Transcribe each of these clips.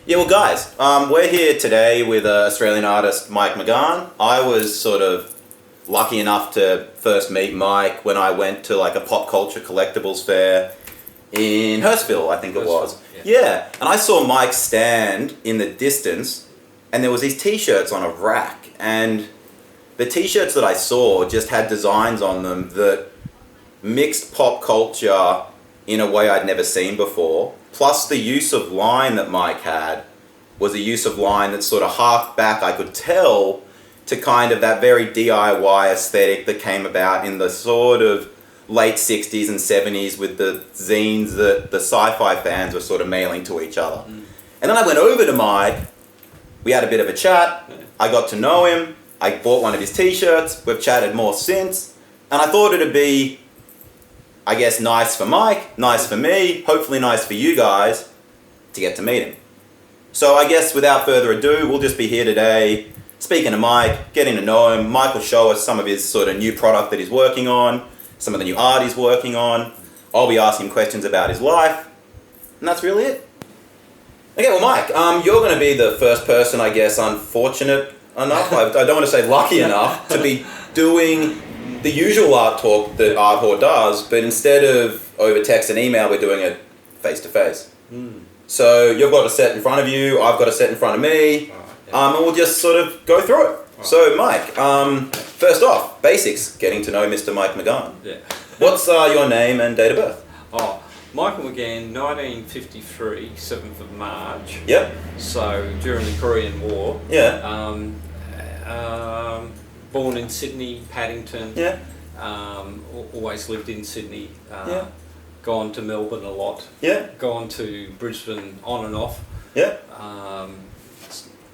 Yeah, well, guys, we're here today with Australian artist Mike McGann. I was sort of lucky enough to first meet Mike when I went to like a pop culture collectibles fair in Hurstville, I think it was. Yeah, and I saw Mike stand in the distance, and there was these T-shirts on a rack, and the T-shirts that I saw just had designs on them that mixed pop culture in a way I'd never seen before. Plus the use of line that Mike had was a use of line that sort of harked back, I could tell, to kind of that very DIY aesthetic that came about in the sort of late 60s and 70s with the zines that the sci-fi fans were sort of mailing to each other. And then I went over to Mike, we had a bit of a chat, I got to know him, I bought one of his T-shirts, we've chatted more since, and I thought it'd be, I guess, nice for Mike, nice for me, hopefully nice for you guys to get to meet him. So I guess without further ado, we'll just be here today speaking to Mike, getting to know him. Mike will show us some of his sort of new product that he's working on, some of the new art he's working on. I'll be asking questions about his life, and that's really it. Okay, well, Mike, you're going to be the first person, I guess, unfortunate enough, I don't want to say lucky enough, to be doing the usual art talk that Art Hall does, but instead of over text and email, we're doing it face to face. So you've got a set in front of you, I've got a set in front of me, and we'll just sort of go through it. So Mike, first off, basics, getting to know Mr. Mike McGann. Yeah. What's your name and date of birth? Oh, Michael McGann, 1953, 7th of March. Yep. So during the Korean War. Yeah. Born in Sydney, Paddington. Yeah. Always lived in Sydney. Yeah. Gone to Melbourne a lot. Yeah. Gone to Brisbane on and off. Yeah.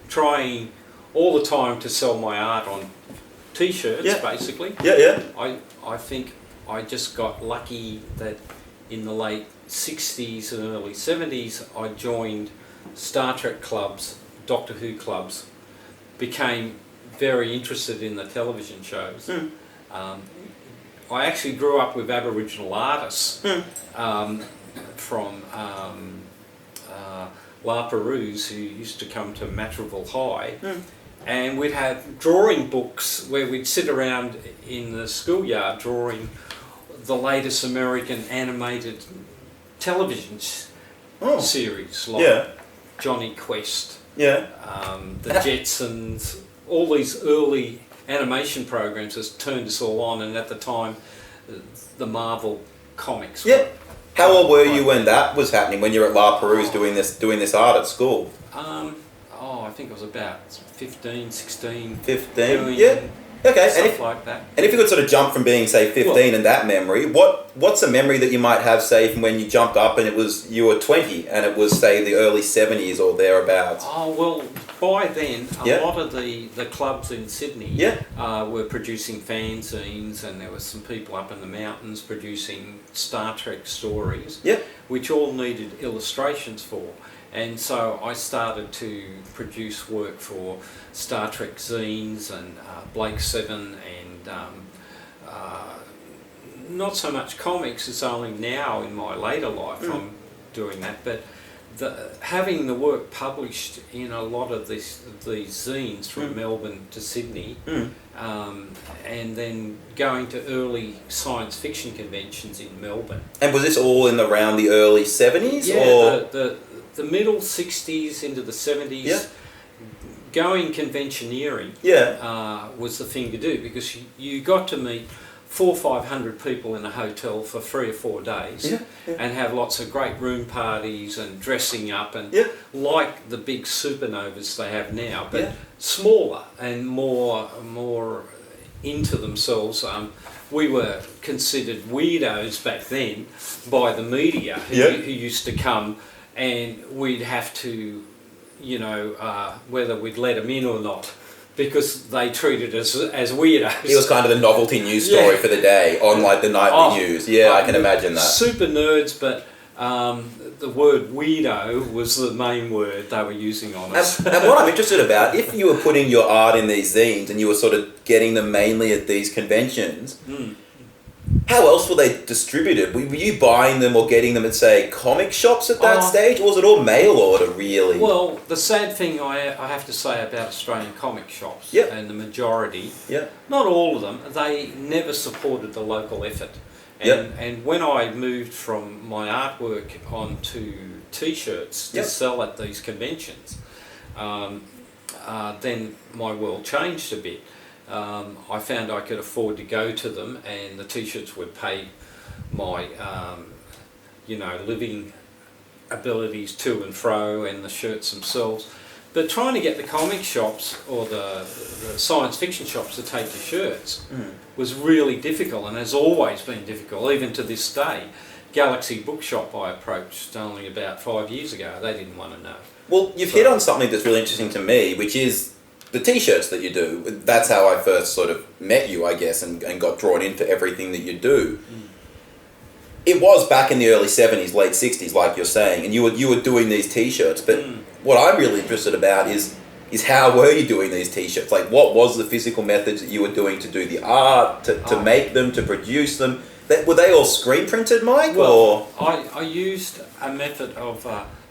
Trying all the time to sell my art on T-shirts, Yeah. basically. Yeah, yeah. I think I just got lucky that in the late 60s and early 70s I joined Star Trek clubs, Doctor Who clubs, became very interested in the television shows. I actually grew up with Aboriginal artists from La Perouse, who used to come to Matraville High, and we'd have drawing books where we'd sit around in the schoolyard drawing the latest American animated television series, like Johnny Quest, the Jetsons, all these early animation programs has turned us all on, and at the time the Marvel comics were. How old were you when that was happening, when you were at La Perouse doing this art at school? I think it was about 15, 16. 15? Yeah. Okay. Stuff like that. And if you could sort of jump from being, say, 15 and that memory, what's a memory that you might have, say, from when you jumped up and you were 20 and it was, say, the early 70s or thereabouts? Oh, well, by then, a lot of the clubs in Sydney were producing fanzines, and there were some people up in the mountains producing Star Trek stories, which all needed illustrations for. And so I started to produce work for Star Trek zines and Blake 7 and not so much comics. It's only now in my later life I'm doing that, but having the work published in a lot of these zines from Melbourne to Sydney, and then going to early science fiction conventions in Melbourne. And was this all in around the early 70s? Yeah, or? The middle 60s into the 70s, going conventioneering was the thing to do, because you got to meet 400 or 500 people in a hotel for 3 or 4 days and have lots of great room parties and dressing up and like the big supernovas they have now, but smaller and more into themselves. We were considered weirdos back then by the media who used to come, and we'd have to, whether we'd let them in or not, because they treated us as weirdos. It was kind of the novelty news story for the day on like the nightly news. I can imagine that. Super nerds, but the word weirdo was the main word they were using on us. And what I'm interested about, if you were putting your art in these zines and you were sort of getting them mainly at these conventions, How else were they distributed? Were you buying them or getting them at, say, comic shops at that stage? Or was it all mail order, really? Well, the sad thing I have to say about Australian comic shops, and the majority, not all of them, they never supported the local effort. And when I moved from my artwork onto T-shirts to sell at these conventions, then my world changed a bit. I found I could afford to go to them, and the T-shirts would pay my, living abilities to and fro, and the shirts themselves. But trying to get the comic shops or the science fiction shops to take your shirts was really difficult, and has always been difficult, even to this day. Galaxy Bookshop I approached only about 5 years ago. They didn't want to know. Well, you've hit on something that's really interesting to me, which is the T-shirts that you do. That's how I first sort of met you, I guess, and got drawn into everything that you do. It was back in the early 70s, late 60s, like you're saying, and you were doing these T-shirts. But what I'm really interested about is how were you doing these T-shirts? Like, what was the physical methods that you were doing to do the art, to make them, to produce them? Were they all screen printed, Mike? Well, I used a method of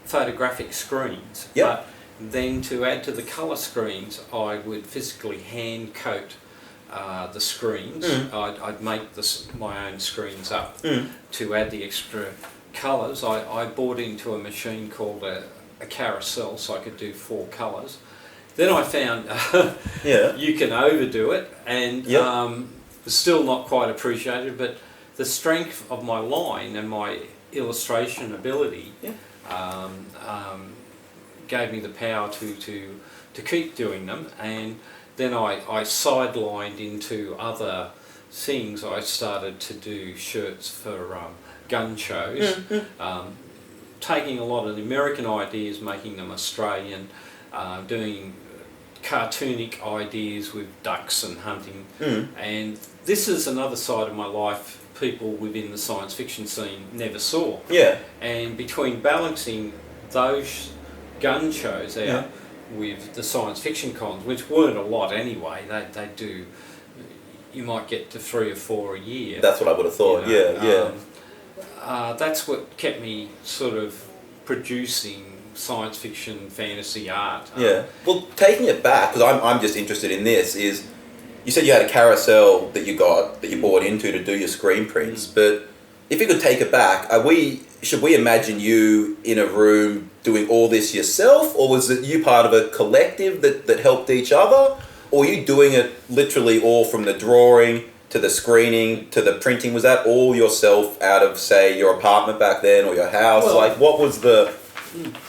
photographic screens, but then to add to the colour screens, I would physically hand coat the screens. I'd make my own screens up to add the extra colours. I bought into a machine called a carousel, so I could do 4 colours. Then I found you can overdo it, and it's still not quite appreciated, but the strength of my line and my illustration ability gave me the power to keep doing them. And then I sidelined into other things. I started to do shirts for gun shows, taking a lot of the American ideas, making them Australian, doing cartoonic ideas with ducks and hunting. And this is another side of my life people within the science fiction scene never saw. And between balancing those gun shows out with the science fiction cons, which weren't a lot anyway, they do, you might get to 3 or 4 a year. That's what I would have thought. That's what kept me sort of producing science fiction fantasy art. Well, taking it back, because I'm just interested in this, is you said you had a carousel that you bought into to do your screen prints, but if you could take it back, should we imagine you in a room doing all this yourself, or was it you part of a collective that helped each other, or were you doing it literally all from the drawing to the screening to the printing? Was that all yourself out of, say, your apartment back then or your house? Well, what was the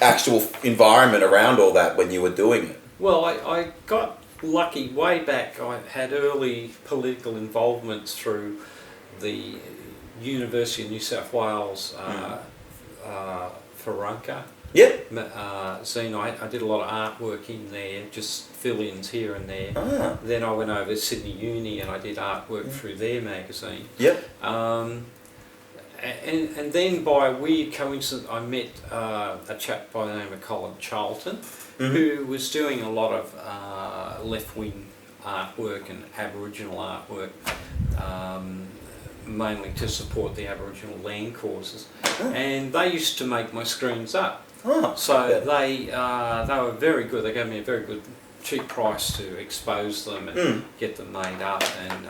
actual environment around all that when you were doing it? Well, I got lucky way back. I had early political involvements through the University of New South Wales, Farunka. Zine. I did a lot of artwork in there, just fill-ins here and there. Then I went over to Sydney Uni and I did artwork through their magazine. And then by a weird coincidence I met a chap by the name of Colin Charlton, who was doing a lot of left-wing artwork and Aboriginal artwork, mainly to support the Aboriginal land causes. And they used to make my screens up. They were very good. They gave me a very good cheap price to expose them and get them made up. And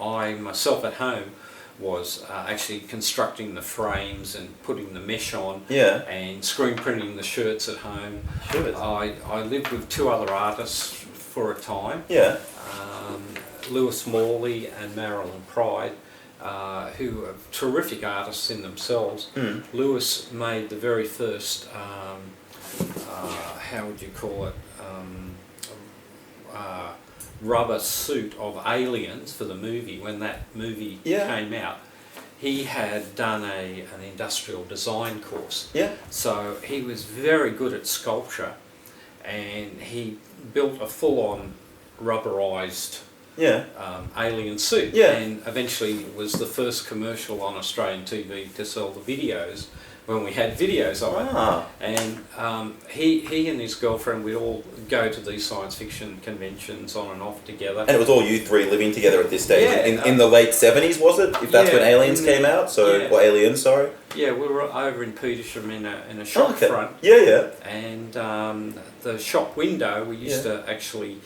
I myself at home was actually constructing the frames and putting the mesh on and screen printing the shirts at home. I lived with 2 other artists for a time, Lewis Morley and Marilyn Pride, who are terrific artists in themselves. Lewis made the very first, how would you call it, rubber suit of aliens for the movie. When that movie came out, he had done an industrial design course. So he was very good at sculpture, and he built a full-on rubberized alien suit, and eventually was the first commercial on Australian TV to sell the videos when we had videos of it. And he and his girlfriend, we all go to these science fiction conventions on and off together. And it was all you three living together at this stage. In the late 70s, was it? If that's when Aliens came out? Or Aliens, sorry. Yeah, we were over in Petersham in a shop front. Yeah. And the shop window, we used to actually...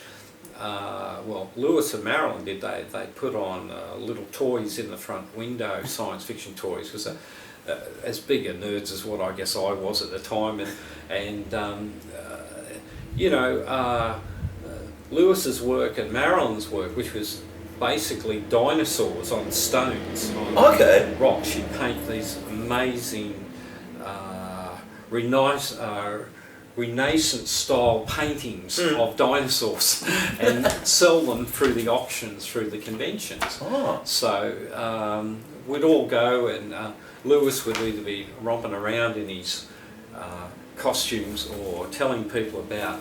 Lewis and Marilyn did. They put on little toys in the front window, science fiction toys, because as big a nerds as what I guess I was at the time, and Lewis's work and Marilyn's work, which was basically dinosaurs on stones, on rocks. She'd paint these amazing Renaissance style paintings of dinosaurs and sell them through the auctions, through the conventions. So we'd all go, and Lewis would either be romping around in his costumes or telling people about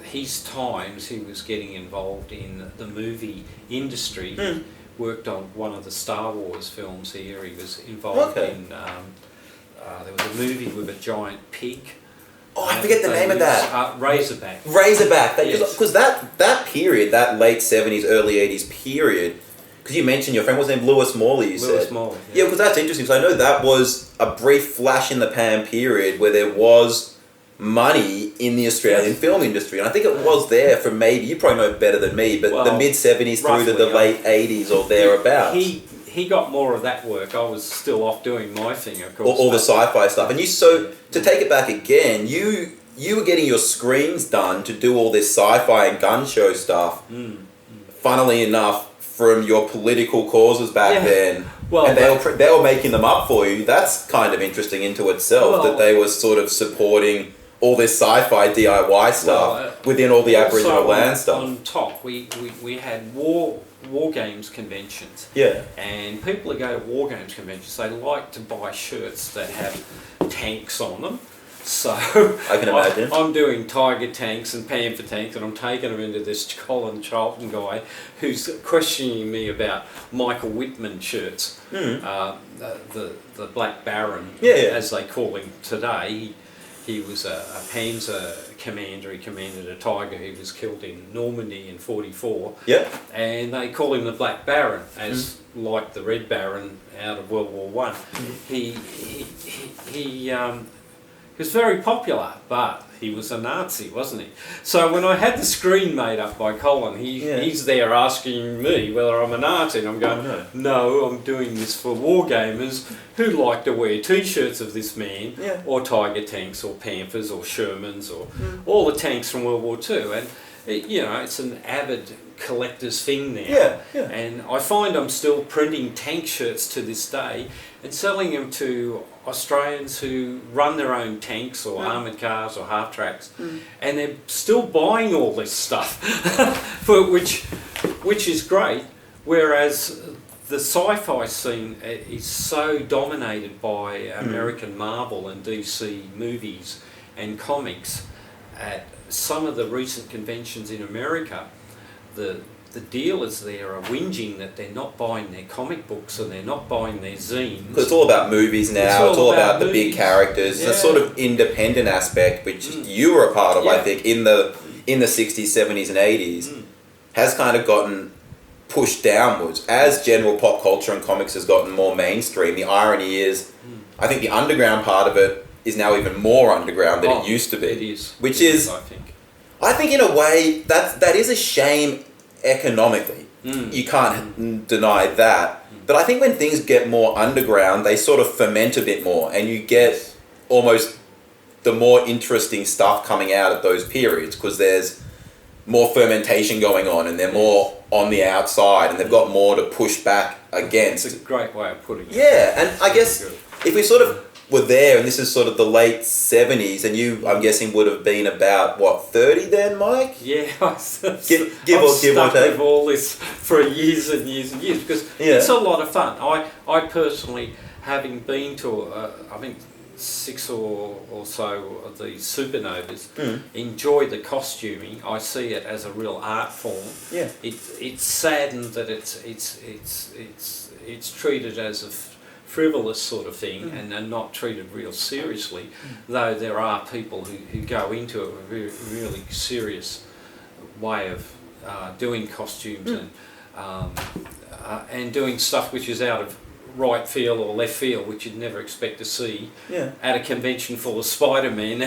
his times. He was getting involved in the movie industry. He worked on one of the Star Wars films here. He was involved in... there was a movie with a giant pig. Oh, I forget the name of that. Razorback. Razorback. Because that period, that late 70s, early 80s period, because you mentioned your friend was named Lewis Morley, you said. Lewis Morley. Yeah, because that's interesting. So I know that was a brief flash in the pan period where there was money in the Australian film industry. And I think it was there for maybe, you probably know better than me, but the mid-70s through to the late 80s or thereabouts. He got more of that work. I was still off doing my thing, of course. All the sci-fi stuff. And so to take it back again, you were getting your screens done to do all this sci-fi and gun show stuff. Funnily enough, from your political causes back then. Well, and they were making them up for you. That's kind of interesting into itself, that they were sort of supporting all this sci-fi DIY stuff within all the Aboriginal land stuff. On top, we had war games conventions. Yeah. And people who go to war games conventions, they like to buy shirts that have tanks on them. So I can imagine. I'm doing Tiger tanks and Panther tanks, and I'm taking them into this Colin Charlton guy who's questioning me about Michael Whitman shirts. The Black Baron, as they call him today. He was a Panzer commander. He commanded a Tiger. He was killed in Normandy in ⁻44. Yeah. And they call him the Black Baron, as like the Red Baron out of World War One. He was very popular, but he was a Nazi, wasn't he? So when I had the screen made up by Colin, he's there asking me whether I'm a Nazi, and I'm going, no, I'm doing this for war gamers who like to wear T-shirts of this man, or Tiger tanks, or Panthers, or Shermans, or all the tanks from World War II. And it's an avid collector's thing now. And I find I'm still printing tank shirts to this day and selling them to Australians who run their own tanks or armoured cars or half tracks, and they're still buying all this stuff, for which is great. Whereas the sci-fi scene is so dominated by American Marvel and DC movies and comics. At some of the recent conventions in America, the dealers there are whinging that they're not buying their comic books and they're not buying their zines. Because it's all about movies now, it's all about the big characters. The sort of independent aspect, which you were a part of, I think, in the 60s, 70s and 80s, has kind of gotten pushed downwards. As general pop culture and comics has gotten more mainstream, the irony is, I think the underground part of it is now even more underground than it used to be. It is. Which is, I think in a way, that is a shame economically. You can't deny that. But I think when things get more underground, they sort of ferment a bit more, and you get almost the more interesting stuff coming out at those periods, because there's more fermentation going on and they're more on the outside and they've got more to push back against. It's a great way of putting it. Yeah, and I guess if we sort of were there, and this is sort of the late 70s, and you, I'm guessing, would have been about, 30 then, Mike? Yeah, I've stuck with all this for years and years and years, because it's a lot of fun. I personally, having been to, I think, 6 or so of these supernovas, enjoy the costuming. I see it as a real art form. It's saddened that it's treated as a frivolous sort of thing and are not treated real seriously, though there are people who go into it with a really serious way of doing costumes and doing stuff which is out of right field or left field, which you'd never expect to see at a convention full of Spider-Man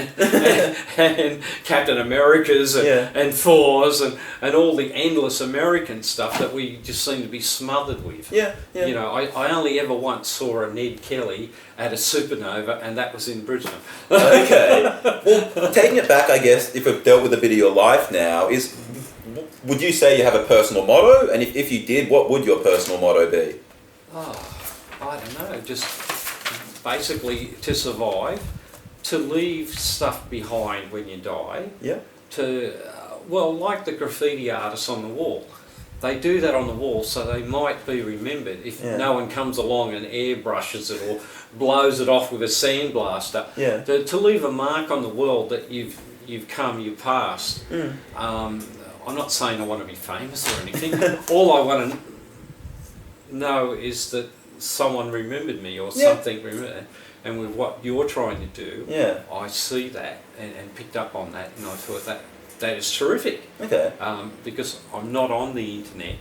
and Captain Americas and Thors and all the endless American stuff that we just seem to be smothered with. You know, I only ever once saw a Ned Kelly at a supernova, and that was in Brisbane. Okay. Well, taking it back, I guess, if we've dealt with a bit of your life now, would you say you have a personal motto? And if you did, what would your personal motto be? Oh, I don't know, just basically to survive, to leave stuff behind when you die, to, well, like the graffiti artists on the wall. They do that on the wall so they might be remembered if no one comes along and airbrushes it or blows it off with a sandblaster. To leave a mark on the world that you've come, you've passed. I'm not saying I want to be famous or anything. All I want to know is that someone remembered me or something remembered. And with what you're trying to do, I see that and picked up on that, and I thought that is terrific. Okay. Because I'm not on the internet.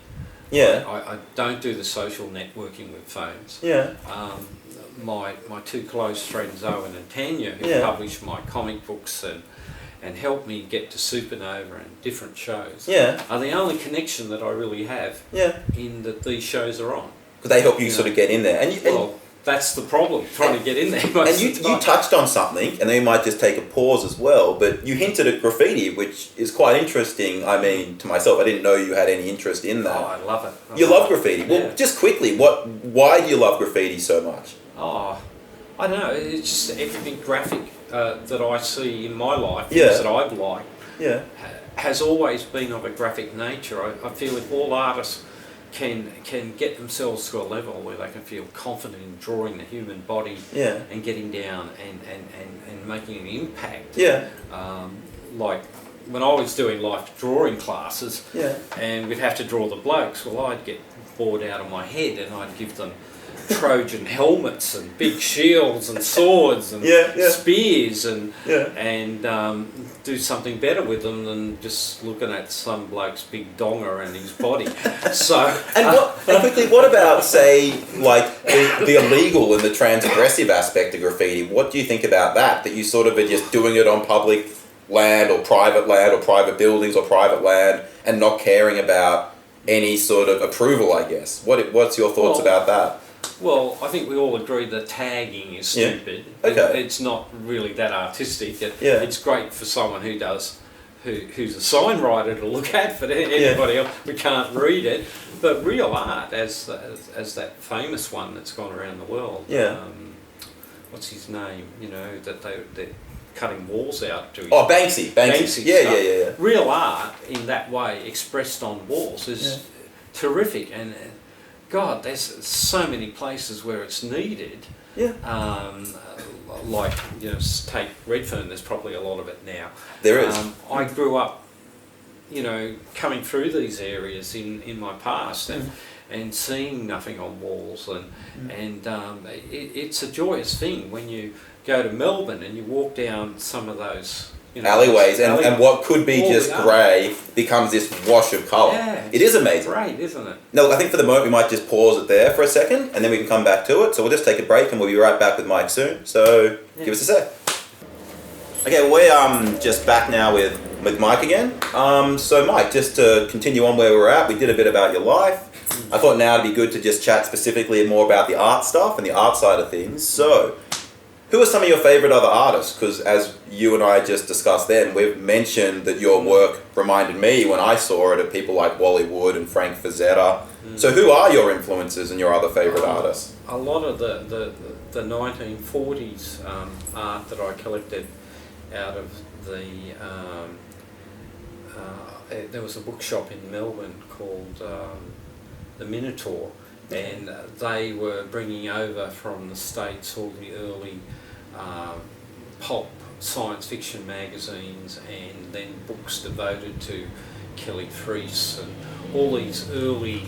I don't do the social networking with phones. My two close friends, Owen and Tanya, who publish my comic books and help me get to Supernova and different shows, are the only connection that I really have in that these shows are on. Because they help you sort of get in there. And that's the problem, trying to get in there. And you touched on something, and then you might just take a pause as well, but you hinted at graffiti, which is quite interesting. I mean, to myself, I didn't know you had any interest in that. Oh, I love it. You love graffiti. Well, just quickly, why do you love graffiti so much? Oh, I don't know. It's just everything graphic that I see in my life, things that I've liked, has always been of a graphic nature. I feel if all artists can get themselves to a level where they can feel confident in drawing the human body and getting down and making an impact. Like when I was doing like drawing classes and we'd have to draw the blokes, well, I'd get bored out of my head and I'd give them Trojan helmets and big shields and swords and spears and do something better with them than just looking at some bloke's big donger and his body. So and quickly, what about, say, like the illegal and the transgressive aspect of graffiti? What do you think about that? That you sort of are just doing it on public land or private buildings or private land and not caring about any sort of approval, I guess. What's your thoughts about that? Well, I think we all agree that tagging is stupid. It's not really that artistic. It's great for someone who's a sign writer to look at, but anybody else, we can't read it. But real art, as that famous one that's gone around the world, what's his name, you know, that they're cutting walls out to. Oh, Banksy. Yeah. Real art in that way expressed on walls is terrific, and God, there's so many places where it's needed. Like, you know, take Redfern, there's probably a lot of it now. There is. I grew up, you know, coming through these areas in my past and seeing nothing on walls and it's a joyous thing when you go to Melbourne and you walk down some of those alleyways and what could be just grey becomes this wash of colour. It is amazing. Great, isn't it? No, I think for the moment we might just pause it there for a second and then we can come back to it. So we'll just take a break and we'll be right back with Mike soon. So give us a sec. Okay, well, we're just back now with Mike again. So Mike, just to continue on where we're at, we did a bit about your life. I thought now it'd be good to just chat specifically more about the art stuff and the art side of things. So, who are some of your favourite other artists? Because as you and I just discussed then, we've mentioned that your work reminded me when I saw it of people like Wally Wood and Frank Frazetta. So who are your influences and your other favourite artists? A lot of the 1940s art that I collected out of there was a bookshop in Melbourne called the Minotaur, and they were bringing over from the States all the early pulp science fiction magazines and then books devoted to Kelly Freas and all these early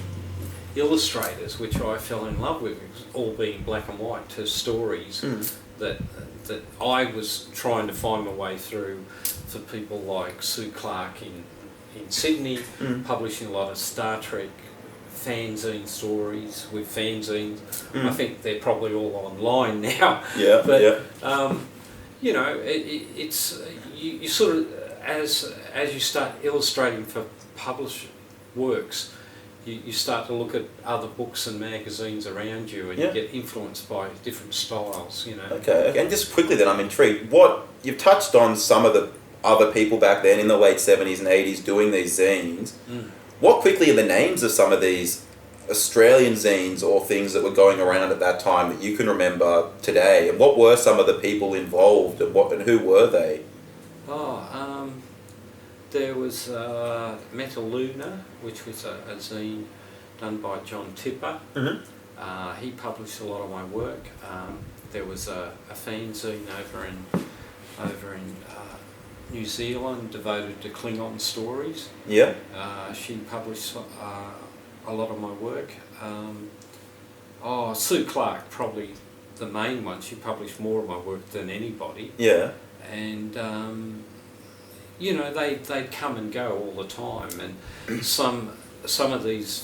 illustrators, which I fell in love with, all being black and white, to stories that I was trying to find my way through for people like Sue Clark in Sydney, publishing a lot of Star Trek fanzine stories with fanzines. I think they're probably all online now. Yeah, but yeah. You know, it's you sort of as you start illustrating for published works, you start to look at other books and magazines around you, and you get influenced by different styles. You know. Okay. And just quickly, then, I'm intrigued. What you've touched on some of the other people back then in the late 70s and 80s doing these zines. What quickly are the names of some of these Australian zines or things that were going around at that time that you can remember today? And what were some of the people involved, and who were they? There was Metaluna, which was a zine done by John Tipper. He published a lot of my work. There was a fanzine over in New Zealand devoted to Klingon stories. Yeah. She published a lot of my work. Sue Clark, probably the main one. She published more of my work than anybody. Yeah. And you know, they'd come and go all the time, and some of these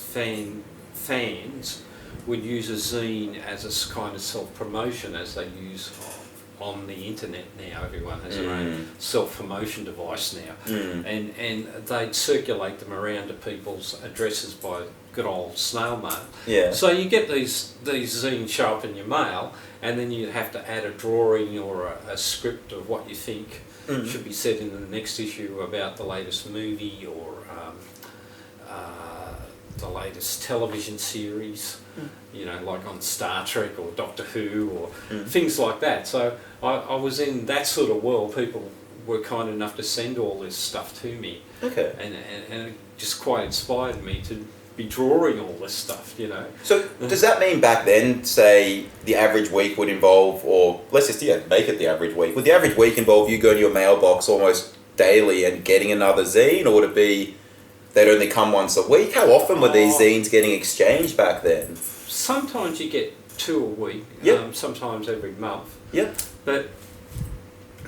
fans would use a zine as a kind of self-promotion, as they use on the internet now. Everyone has their own self-promotion device now, and they'd circulate them around to people's addresses by good old snail mail. Yeah. So you get these zines show up in your mail, and then you have to add a drawing or a script of what you think should be said in the next issue about the latest movie or the latest television series, you know, like on Star Trek or Doctor Who or things like that. So I was in that sort of world. People were kind enough to send all this stuff to me. Okay. And it just quite inspired me to be drawing all this stuff, you know. So does that mean back then, say, the average week would involve, or let's just make it the average week, would the average week involve you going to your mailbox almost daily and getting another zine, or would it be they'd only come once a week? How often were these zines getting exchanged back then? Sometimes you get 2 a week, sometimes every month. Yep. But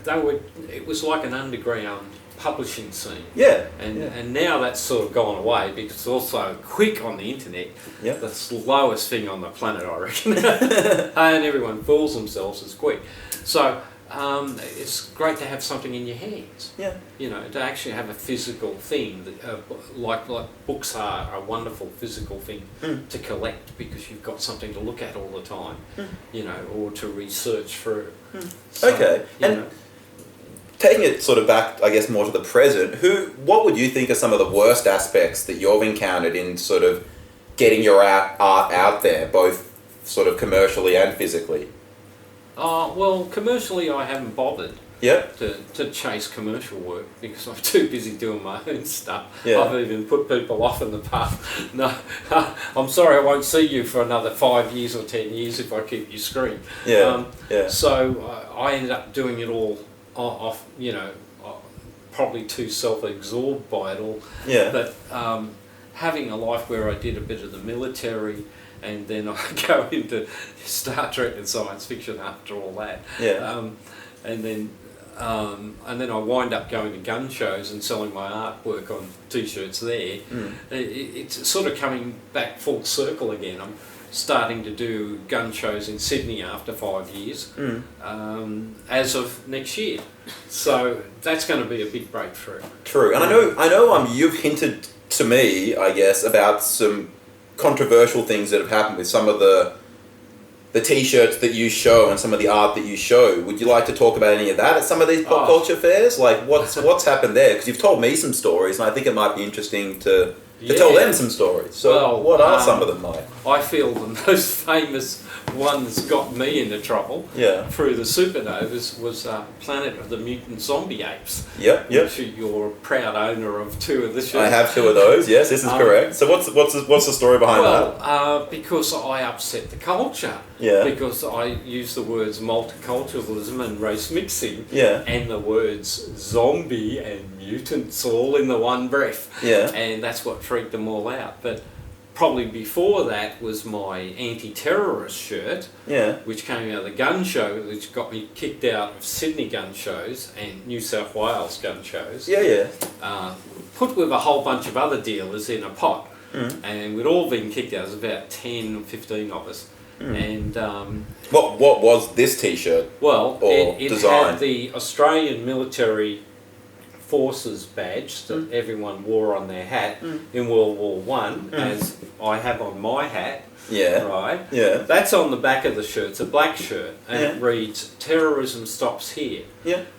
it was like an underground publishing scene. Yeah. And now that's sort of gone away because it's also quick on the internet. Yep. The slowest thing on the planet, I reckon. And everyone fools themselves as quick. So it's great to have something in your hands. Yeah. You know, to actually have a physical thing, like books are a wonderful physical thing to collect because you've got something to look at all the time, you know, or to research through. So, okay. You know, taking it sort of back, I guess, more to the present, what would you think are some of the worst aspects that you've encountered in sort of getting your art out there, both sort of commercially and physically? Well, commercially I haven't bothered to chase commercial work because I'm too busy doing my own stuff. Yeah. I've even put people off in the past. No, I'm sorry, I won't see you for another 5 years or 10 years if I keep your screen. Yeah. So I ended up doing it all off, you know, probably too self-absorbed by it all. Yeah. But having a life where I did a bit of the military, and then I go into Star Trek and science fiction after all that. Yeah. And then I wind up going to gun shows and selling my artwork on T-shirts there. It's sort of coming back full circle again. I'm starting to do gun shows in Sydney after 5 years, as of next year. So that's going to be a big breakthrough. True, and I know you've hinted to me, I guess, about some controversial things that have happened with some of the T-shirts that you show and some of the art that you show. Would you like to talk about any of that at some of these pop culture fairs? Like, what's happened there? Because you've told me some stories, and I think it might be interesting to tell them some stories. So, what are some of them like? I feel the most famous one that's got me into trouble through the supernovas was Planet of the Mutant Zombie Apes. Yep. Which you're a proud owner of 2 of the shirts. I have 2 of those. Yes, this is correct. So what's the story behind that? Well, because I upset the culture. Yeah. Because I use the words multiculturalism and race mixing. Yeah. And the words zombie and mutants all in the one breath. Yeah. And that's what freaked them all out. But probably before that was my anti-terrorist shirt, which came out of the gun show, which got me kicked out of Sydney gun shows and New South Wales gun shows. Put with a whole bunch of other dealers in a pot, and we'd all been kicked out. There was about 10 or 15 of us. And what was this T-shirt? Well, it had the Australian military forces badge that everyone wore on their hat in World War One, as I have on my hat. Right. That's on the back of the shirt. It's a black shirt, and it reads "Terrorism stops here."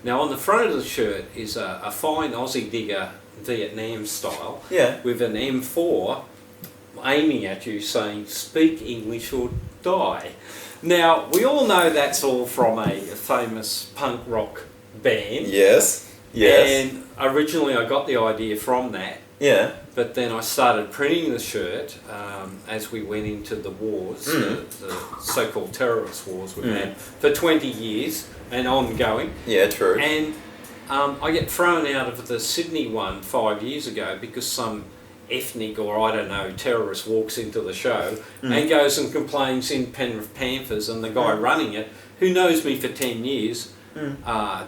Now on the front of the shirt is a fine Aussie digger Vietnam style with an M4 aiming at you, saying "Speak English or die." Now we all know that's all from a famous punk rock band. Yes. And originally I got the idea from that. But then I started printing the shirt as we went into the wars, the so-called terrorist wars we've had for 20 years and ongoing. True. And I get thrown out of the Sydney one 5 years ago because some ethnic or I don't know terrorist walks into the show and goes and complains in Penrith Panthers, and the guy running it, who knows me for 10 years,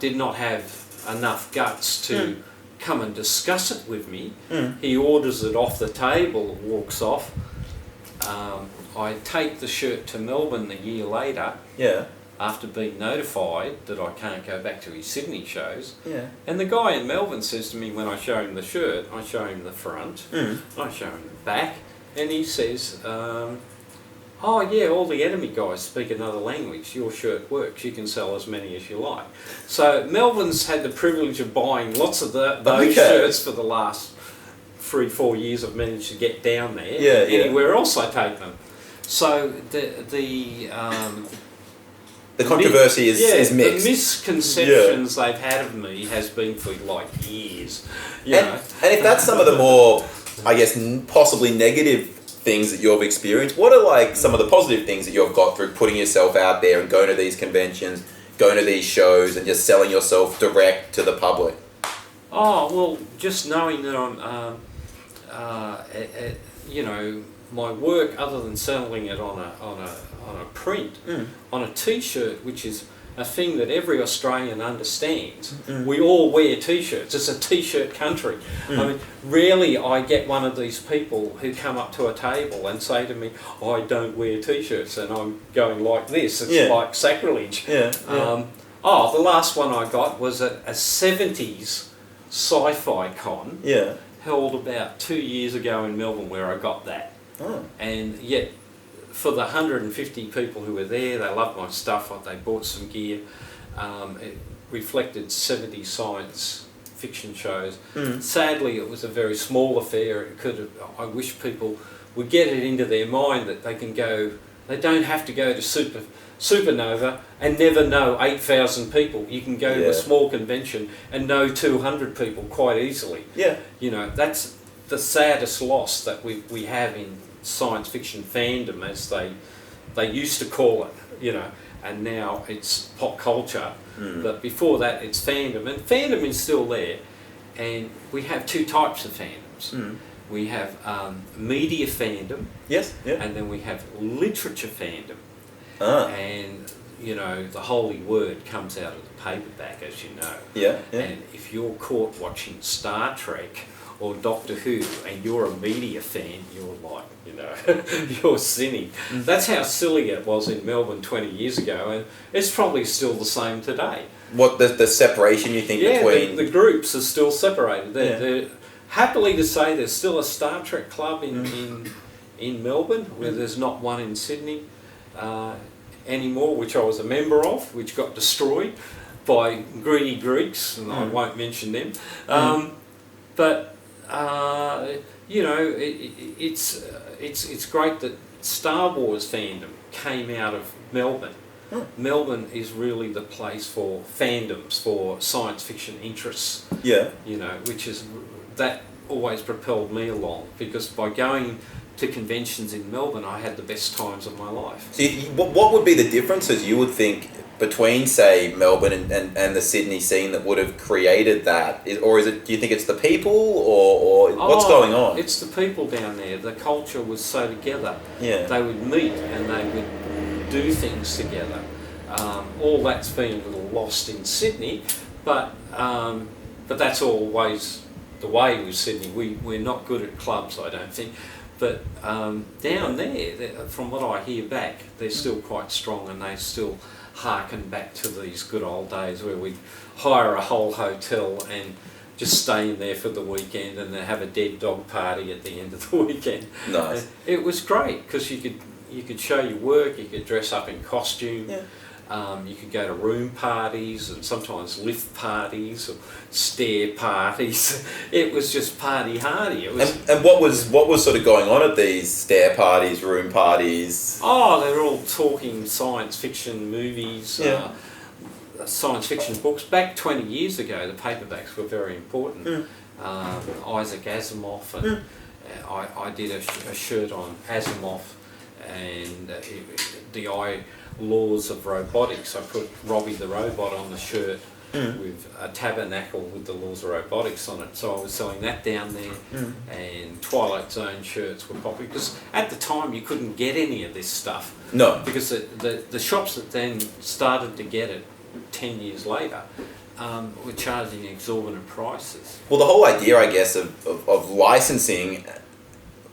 did not have enough guts to come and discuss it with me. He orders it off the table and walks off. I take the shirt to Melbourne a year later after being notified that I can't go back to his Sydney shows. And the guy in Melbourne says to me when I show him the shirt, I show him the front, I show him the back, and he says, "Oh yeah, all the enemy guys speak another language. Your shirt works. You can sell as many as you like." So Melbourne's had the privilege of buying lots of those shirts for the last 3-4 years. I've managed to get down there. Anywhere else I take them. So the controversy is mixed. The misconceptions they've had of me has been for like years. And if that's some of the more, I guess, possibly negative things that you've experienced, what are like some of the positive things that you've got through putting yourself out there and going to these conventions, going to these shows, and just selling yourself direct to the public? Oh well, just knowing that I'm, my work, other than selling it on a print, on a T-shirt, which is a thing that every Australian understands. We all wear T-shirts. It's a T-shirt country. I mean, rarely I get one of these people who come up to a table and say to me, "I don't wear T-shirts," and I'm going like this. It's like sacrilege. The last one I got was at a 70s Sci-Fi con held about 2 years ago in Melbourne, where I got that. And yet, for the 150 people who were there, they loved my stuff. They bought some gear. It reflected 70 science fiction shows. Sadly, it was a very small affair. I wish people would get it into their mind that they can go. They don't have to go to Supernova and never know 8,000 people. You can go to a small convention and know 200 people quite easily. That's the saddest loss that we have in science fiction fandom, as they used to call it, and now it's pop culture. But before that, it's fandom, and fandom is still there. And we have two types of fandoms. We have media fandom, and then we have literature fandom. And the holy word comes out of the paperback, as you know. And if you're caught watching Star Trek or Doctor Who and you're a media fan, you're like, you're sinning. That's how silly it was in Melbourne 20 years ago, and it's probably still the same today. What, the separation you think between... the groups are still separated. They're happily to say there's still a Star Trek club in Melbourne, where there's not one in Sydney anymore, which I was a member of, which got destroyed by greedy Greeks, and I won't mention them. But it's great that Star Wars fandom came out of Melbourne. Melbourne is really the place for fandoms, for science fiction interests. Which is that always propelled me along, because by going to conventions in Melbourne, I had the best times of my life. So what would be the differences you would think between, say, Melbourne and the Sydney scene that would have created that? Or is it, do you think it's the people, or what's going on? It's the people down there. The culture was so together. Yeah. They would meet and they would do things together. All that's been a little lost in Sydney, but that's always the way with Sydney. We're not good at clubs, I don't think. But down there, from what I hear back, they're still quite strong, and they still harken back to these good old days where we'd hire a whole hotel and just stay in there for the weekend and then have a dead dog party at the end of the weekend. Nice. And it was great because you could show your work, you could dress up in costume. Yeah. You could go to room parties and sometimes lift parties or stair parties. It was just party hardy. It was, and what was sort of going on at these stair parties, room parties? Oh, they were all talking science fiction movies, Yeah. Science fiction books. Back 20 years ago, the paperbacks were very important. Isaac Asimov, and I did a shirt on Asimov and the laws of robotics. I put Robbie the Robot on the shirt with a tabernacle with the laws of robotics on it. So I was selling that down there, and Twilight Zone shirts were popular because at the time you couldn't get any of this stuff. No. Because the shops that then started to get it 10 years later were charging exorbitant prices. Well, the whole idea, I guess, of licensing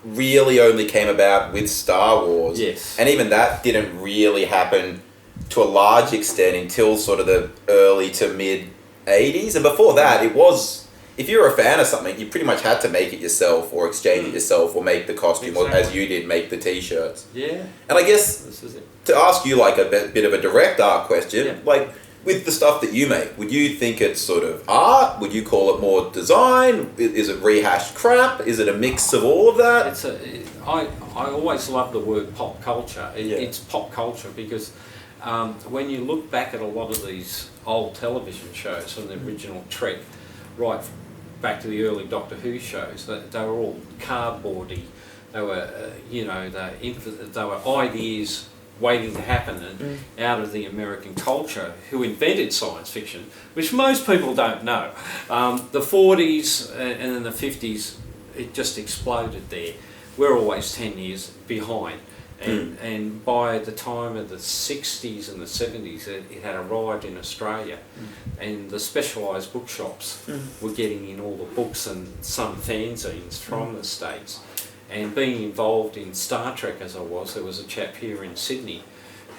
really only came about with Star Wars. Yes. And even that didn't really happen to a large extent until sort of the early to mid 80s. And before that, it was, if you were a fan of something, you pretty much had to make it yourself or exchange it yourself or make the costume, or as you did, make the t-shirts. Yeah. And I guess, This is it. to ask you like a bit of a direct art question, like, with the stuff that you make, would you think it's sort of art? Would you call it more design? Is it rehashed crap? Is it a mix of all of that? I always love the word pop culture. It's pop culture because when you look back at a lot of these old television shows from the original Trek, right back to the early Doctor Who shows, they were all cardboardy. They were, they were ideas waiting to happen, and out of the American culture who invented science fiction, which most people don't know. The 40s and then the 50s, it just exploded there. We're always 10 years behind. And by the time of the 60s and the 70s, it had arrived in Australia, and the specialised bookshops were getting in all the books and some fanzines from the States. And being involved in Star Trek as I was, there was a chap here in Sydney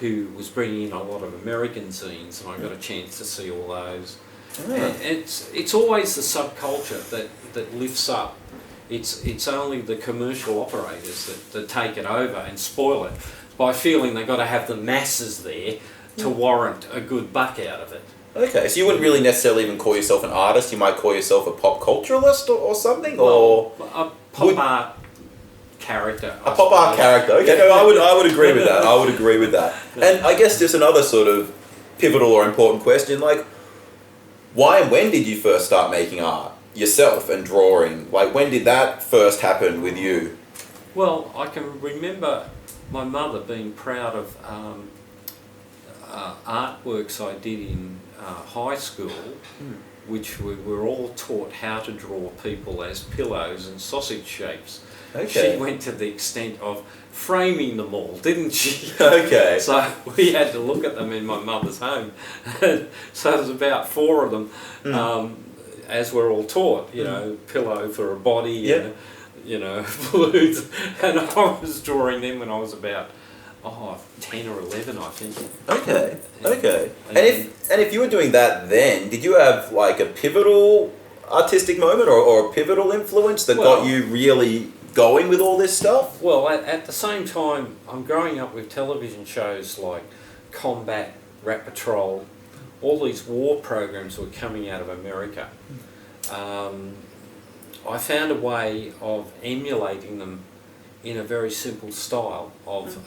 who was bringing in a lot of American zines, and I got a chance to see all those. And it's always the subculture that lifts up. It's only the commercial operators that take it over and spoil it by feeling they've got to have the masses there to warrant a good buck out of it. Okay, so you wouldn't really necessarily even call yourself an artist. You might call yourself a pop culturalist or something, well, or a pop art character. A pop art character. Okay, no, I would agree with that. I would agree with that. And I guess just another sort of pivotal or important question, like, why and when did you first start making art yourself and drawing? Like, when did that first happen with you? Well, I can remember my mother being proud of artworks I did in high school, which we were all taught how to draw people as pillows and sausage shapes. Okay. She went to the extent of framing them all, didn't she? Okay. So we had to look at them in my mother's home. So there was about 4 of them, as we're all taught, pillow for a body, and, balloons. And I was drawing them when I was about 10 or 11, I think. Okay. Okay. And if you were doing that then, did you have like a pivotal artistic moment or a pivotal influence that got you really going with all this stuff? Well, at the same time, I'm growing up with television shows like Combat, Rat Patrol, all these war programs were coming out of America. I found a way of emulating them in a very simple style of,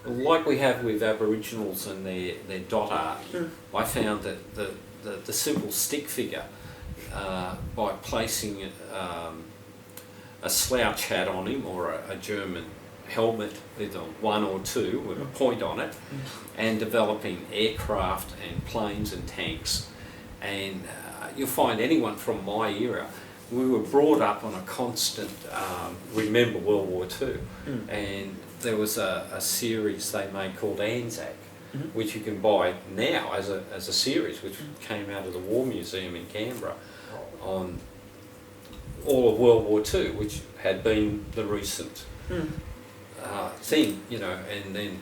like we have with Aboriginals and their dot art. I found that the simple stick figure, by placing a slouch hat on him or a German helmet with one or two with a point on it, and developing aircraft and planes and tanks. And you'll find anyone from my era, we were brought up on a constant remember World War II, and there was a series they made called Anzac, which you can buy now as a series, which came out of the War Museum in Canberra, on all of World War II, which had been the recent thing, you know. And then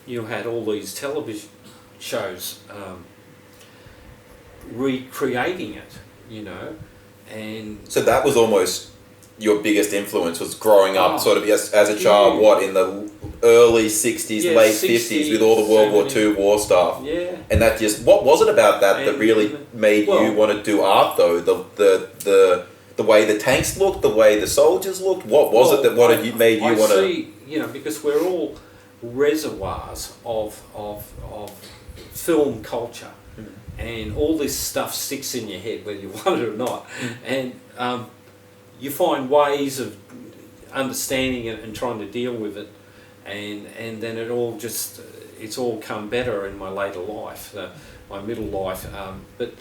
you had all these television shows recreating it, you know. And so that was almost your biggest influence, was growing up sort of as a child, what, in the early 60s, late 50s, with all the World War II war stuff. Yeah. And that just, what was it about that really made you want to do art, though? The way the tanks looked, the way the soldiers looked? What was it that made you want to... you know, because we're all reservoirs of film culture. And all this stuff sticks in your head whether you want it or not. And you find ways of understanding it and trying to deal with it, and then it's all come better in my later life, my middle life. But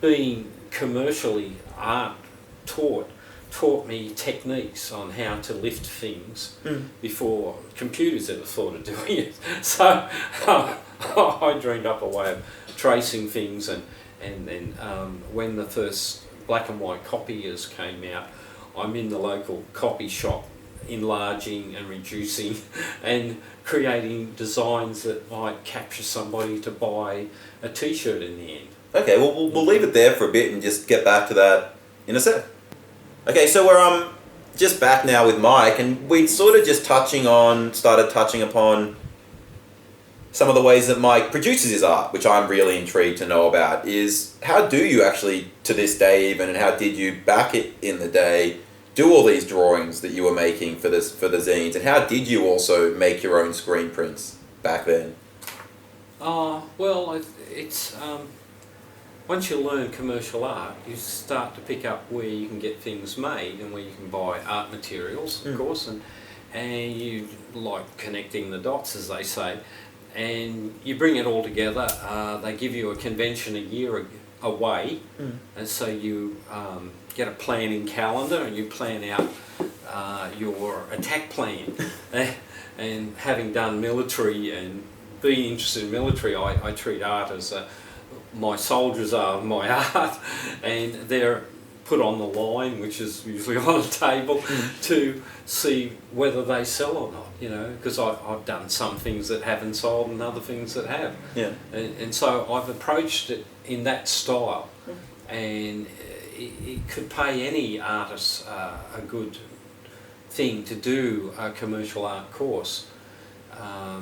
being commercially art taught me techniques on how to lift things before computers ever thought of doing it. So I dreamed up a way of tracing things, and then when the first black and white copiers came out, I'm in the local copy shop enlarging and reducing and creating designs that might capture somebody to buy a t-shirt in the end. Okay, well we'll leave it there for a bit and just get back to that in a sec. Okay, so we're just back now with Mike, and we sort of just started touching upon some of the ways that Mike produces his art, which I'm really intrigued to know about. Is how do you actually, to this day even, and how did you back it in the day, do all these drawings that you were making for the zines, and how did you also make your own screen prints back then? Well, it's once you learn commercial art, you start to pick up where you can get things made and where you can buy art materials, of course, and you like connecting the dots, as they say. And you bring it all together. They give you a convention a year away, and so you get a planning calendar and you plan out your attack plan. And having done military and being interested in military, I treat art as my soldiers are my art, and they're put on the line, which is usually on a table, to see whether they sell or not, you know, because I've done some things that haven't sold and other things that have. Yeah. And so I've approached it in that style, and it could pay any artist a good thing to do a commercial art course.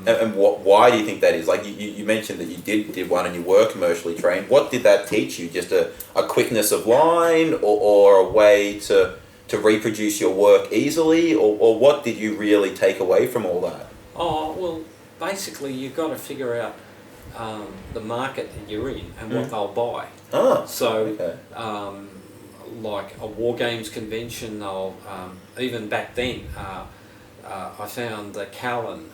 And why do you think that is? Like you mentioned that you did one and you were commercially trained. What did that teach you? Just a quickness of line, or a way to reproduce your work easily, or what did you really take away from all that? Oh, well, basically you've got to figure out the market that you're in and what they'll buy. So, like a War Games convention, they'll, even back then, I found the Callan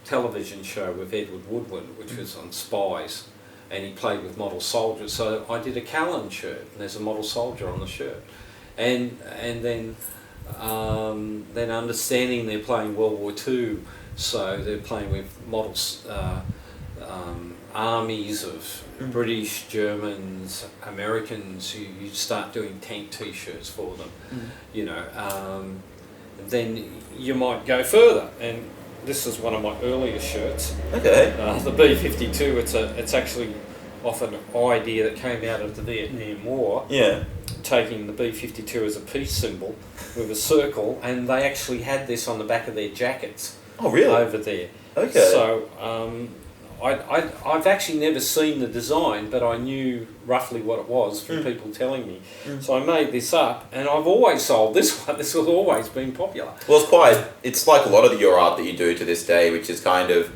television show with Edward Woodward, which was on spies, and he played with model soldiers. So I did a Callan shirt, and there's a model soldier on the shirt, and then understanding they're playing World War II, so they're playing with models, armies of British, Germans, Americans. You start doing tank T-shirts for them, you know. Then you might go further, and this is one of my earlier shirts. Okay. The B-52. It's actually off an idea that came out of the Vietnam War. Yeah. Taking the B-52 as a peace symbol with a circle, and they actually had this on the back of their jackets. Oh, really? Over there. Okay. So I've actually never seen the design, but I knew roughly what it was from people telling me. So I made this up, and I've always sold this one. This has always been popular. Well, it's like a lot of your art that you do to this day, which is kind of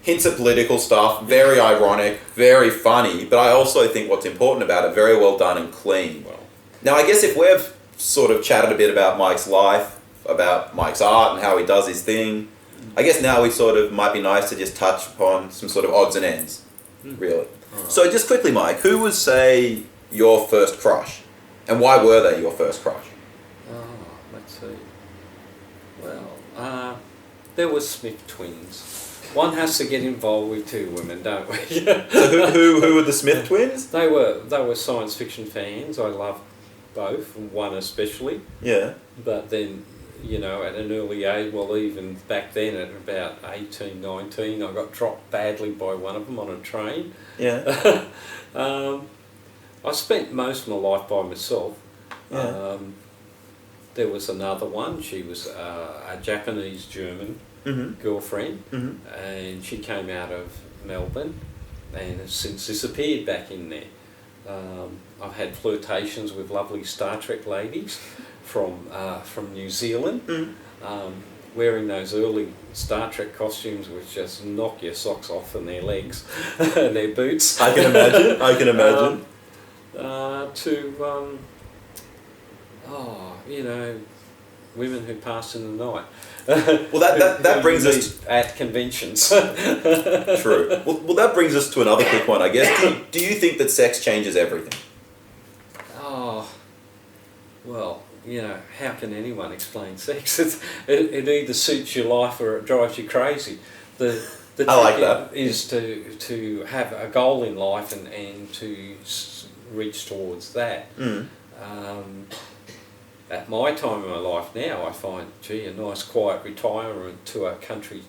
hints at political stuff, very ironic, very funny, but I also think what's important about it, very well done and clean. Well, now, I guess if we've sort of chatted a bit about Mike's life about Mike's art and how he does his thing. I guess now we sort of might be nice to just touch upon some sort of odds and ends, really. Right. So just quickly, Mike, who was, say, your first crush? And why were they your first crush? Let's see. Well, there were Smith twins. One has to get involved with two women, don't we? So who were the Smith twins? They were science fiction fans. I loved both, one especially. Yeah. But then, you know, at an early age, well, even back then at about 18, 19, I got dropped badly by one of them on a train. Yeah. I spent most of my life by myself. Yeah. There was another one. She was a Japanese-German girlfriend, and she came out of Melbourne and has since disappeared back in there. I've had flirtations with lovely Star Trek ladies from New Zealand, wearing those early Star Trek costumes which just knock your socks off and their legs and their boots. I can imagine. You know, women who pass in the night. Well, that brings us at conventions. True. Well, that brings us to another quick one, I guess. Do you think that sex changes everything? Oh, well, you know, how can anyone explain sex? It either suits your life or it drives you crazy. The I like that. Is to have a goal in life and to reach towards that. At my time in my life now, I find, gee, a nice quiet retirement to a country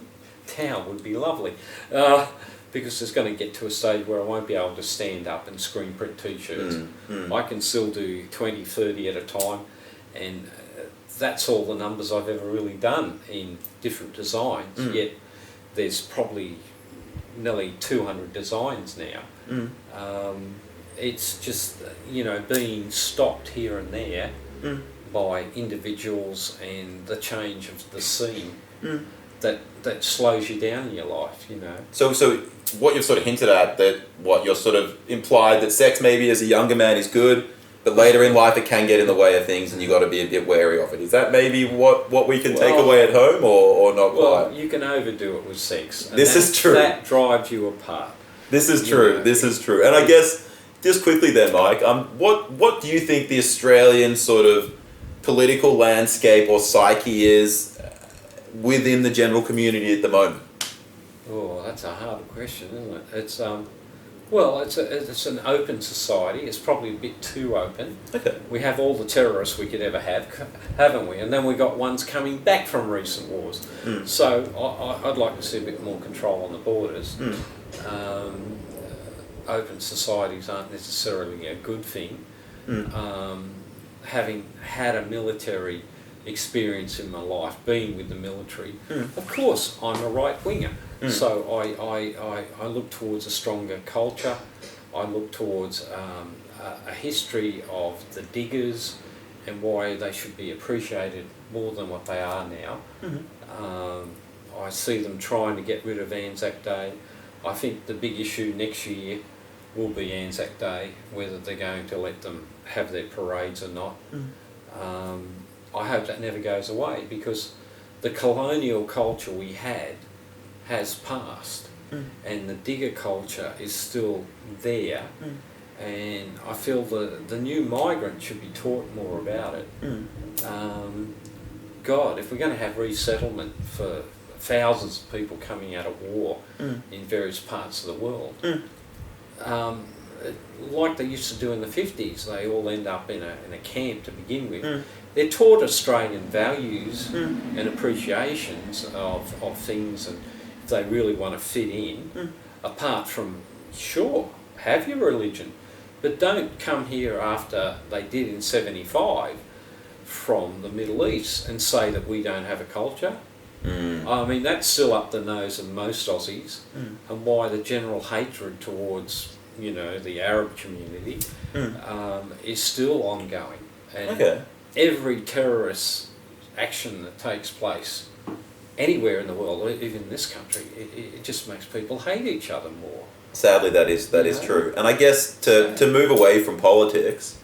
town would be lovely. Because it's going to get to a stage where I won't be able to stand up and screen print t-shirts. I can still do 20, 30 at a time, and that's all the numbers I've ever really done in different designs, yet there's probably nearly 200 designs now. It's just, you know, being stopped here and there by individuals and the change of the scene that slows you down in your life, you know. So what you've sort of hinted at, that what you're sort of implied that sex maybe as a younger man is good, but later in life it can get in the way of things and you've got to be a bit wary of it. Is that maybe what we can take away at home, or not quite? Well, you can overdo it with sex. And this is true. That drives you apart. This is true. This is true. And I guess, just quickly there, Mike, what do you think the Australian sort of political landscape or psyche is within the general community at the moment? Oh, that's a hard question, isn't it? It's well, it's an open society. It's probably a bit too open. Okay. We have all the terrorists we could ever have, haven't we? And then we got ones coming back from recent wars. So I'd like to see a bit more control on the borders. Open societies aren't necessarily a good thing. Having had a military experience in my life, being with the military, of course I'm a right winger. So I look towards a stronger culture. I look towards a history of the diggers and why they should be appreciated more than what they are now. I see them trying to get rid of Anzac Day. I think the big issue next year will be Anzac Day, whether they're going to let them have their parades or not. I hope that never goes away, because the colonial culture we had has passed, and the digger culture is still there, and I feel the new migrant should be taught more about it. God, if we're going to have resettlement for thousands of people coming out of war in various parts of the world, like they used to do in the 50s, they all end up in a camp to begin with. They're taught Australian values and appreciations of things, and if they really want to fit in, apart from, sure, have your religion, but don't come here after they did in 75 from the Middle East and say that we don't have a culture. I mean, that's still up the nose of most Aussies, and why the general hatred towards, you know, the Arab community is still ongoing. And every terrorist action that takes place anywhere in the world, even in this country, it just makes people hate each other more. Sadly, that is true. And I guess to move away from politics,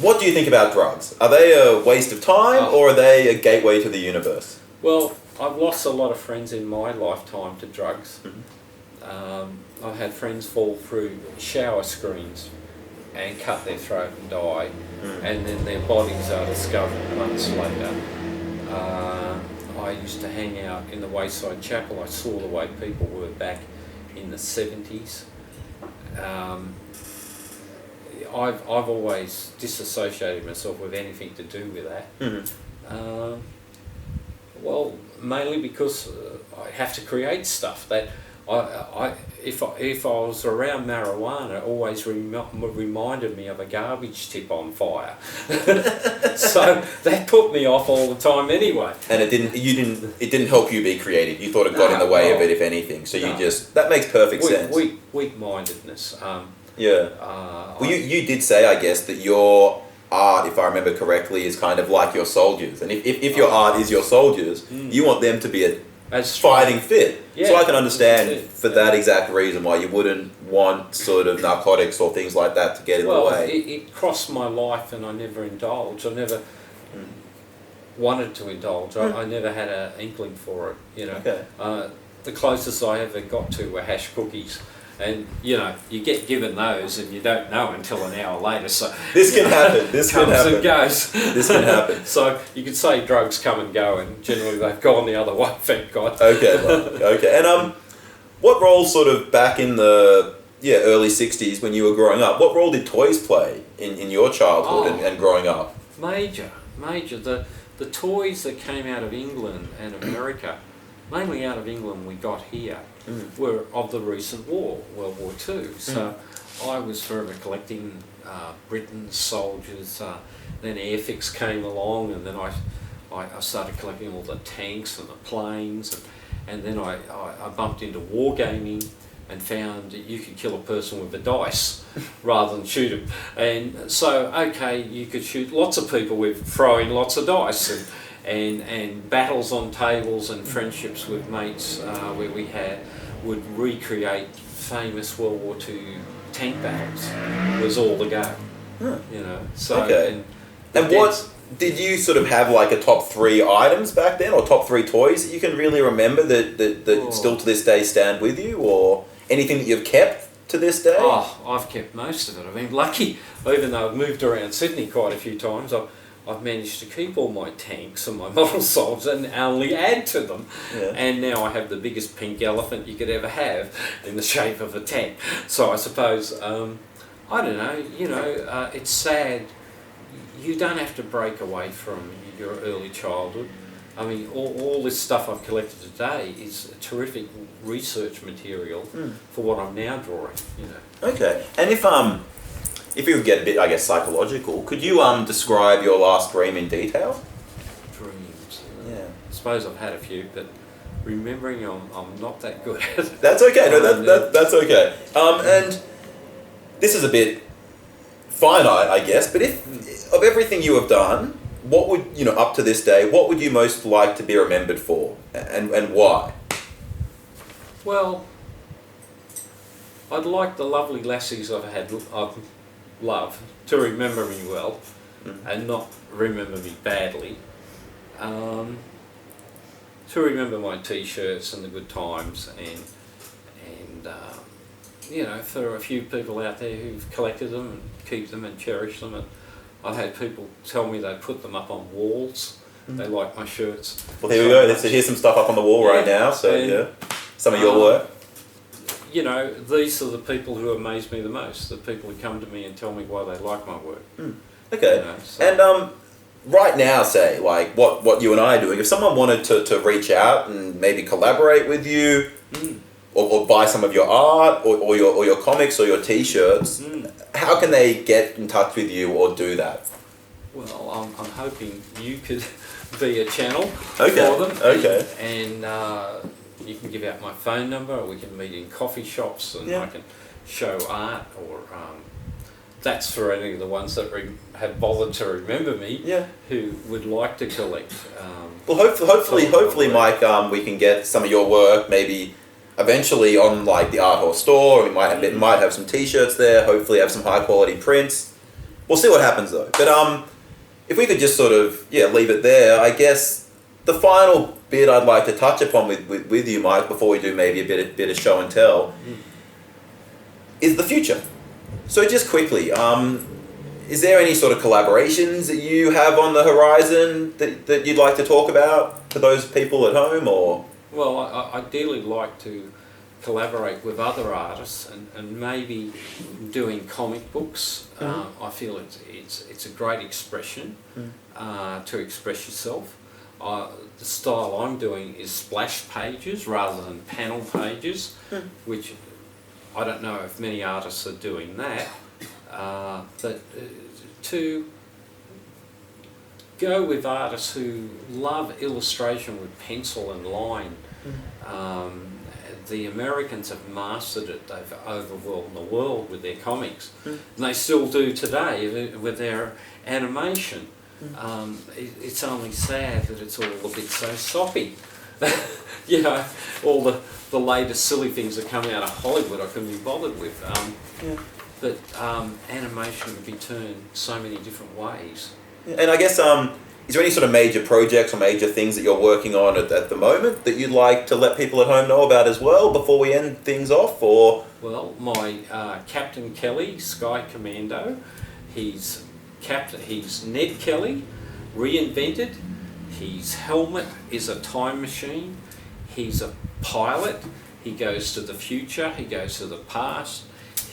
What do you think about drugs? Are they a waste of time or are they a gateway to the universe? Well, I've lost a lot of friends in my lifetime to drugs. I've had friends fall through shower screens and cut their throat and die, and then their bodies are discovered months later. I used to hang out in the Wayside Chapel. I saw the way people were back in the 70s. I've always disassociated myself with anything to do with that. Well, mainly because I have to create stuff that if I was around marijuana, it always reminded me of a garbage tip on fire. So that put me off all the time anyway. And it didn't help you be creative. You thought it got in the way of it, if anything. So that makes perfect sense. Weak-mindedness. Well, you did say, I guess, that your art, if I remember correctly, is kind of like your soldiers. And if your art is your soldiers, you want them to be fighting fit. Yeah, so I can understand for that exact reason why you wouldn't want sort of narcotics or things like that to get in the way. It crossed my life and I never indulged. I never wanted to indulge. I never had an inkling for it. You know, the closest I ever got to were hash cookies. And you get given those, and you don't know until an hour later. So this can happen. This comes can happen. and goes. This can happen. So you could say drugs come and go, and generally they've gone the other way. Thank God. Okay. And what role, sort of back in the early '60s when you were growing up, what role did toys play in your childhood and growing up? Major. The toys that came out of England and America, mainly out of England, we got here. Were of the recent war, World War II. So I was forever collecting Britain's soldiers. Then Airfix came along, and then I started collecting all the tanks and the planes, and then I bumped into wargaming and found that you could kill a person with a dice rather than shoot them. And so, you could shoot lots of people with throwing lots of dice, and battles on tables and friendships with mates where we would recreate famous World War II tank battles was all the go. So and what did you sort of have, like a top 3 items back then, or top 3 toys that you can really remember that still to this day stand with you, or anything that you've kept to this day? I've kept most of it. I mean, lucky, even though I've moved around Sydney quite a few times, I've managed to keep all my tanks and my model soldiers and only add to them. And now I have the biggest pink elephant you could ever have in the shape of a tank. So I suppose, I don't know, it's sad. You don't have to break away from your early childhood. I mean, all this stuff I've collected today is terrific research material for what I'm now drawing, Okay. And if you get a bit, I guess, psychological, could you describe your last dream in detail? Dreams. I suppose I've had a few, but remembering I'm not that good at it. That's okay. No, that's okay. And this is a bit finite, I guess. But if of everything you have done, what would up to this day, what would you most like to be remembered for, and why? Well, I'd like the lovely lassies I've loved to remember me well, and not remember me badly. To remember my T-shirts and the good times, and for a few people out there who've collected them and keep them and cherish them. And I've had people tell me they put them up on walls. They like my shirts. Well, here we go. Here's some stuff up on the wall right now. So some of your work. These are the people who amaze me the most. The people who come to me and tell me why they like my work. Okay. And right now, say, like what you and I are doing, if someone wanted to reach out and maybe collaborate with you, or buy some of your art, or your comics or your T-shirts, how can they get in touch with you or do that? Well, I'm hoping you could be a channel for them. Okay. And you can give out my phone number, or we can meet in coffee shops, and I can show art, or that's for any of the ones that have bothered to remember me, who would like to collect. Well, hopefully, Mike, we can get some of your work maybe eventually on like the Art Hall store. We might have some T-shirts there. Hopefully, have some high quality prints. we'll see what happens though. But if we could just sort of leave it there, I guess the final bit I'd like to touch upon with you, Mike, before we do maybe a bit of show and tell, is the future. So just quickly, is there any sort of collaborations that you have on the horizon that you'd like to talk about to those people at home, or? Well, I ideally like to collaborate with other artists and maybe doing comic books. I feel it's a great expression to express yourself. The style I'm doing is splash pages rather than panel pages, which I don't know if many artists are doing that. But to go with artists who love illustration with pencil and line. The Americans have mastered it. They've overwhelmed the world with their comics. And they still do today with their animation. It's only sad that it's all a bit so soppy. You know, all the latest silly things that come out of Hollywood I couldn't be bothered with. But animation can be turned so many different ways. And I guess, is there any sort of major projects or major things that you're working on at the moment that you'd like to let people at home know about as well before we end things off? Or well, my Captain Kelly, Sky Commando, he's Ned Kelly, reinvented. His helmet is a time machine. He's a pilot. He goes to the future. He goes to the past.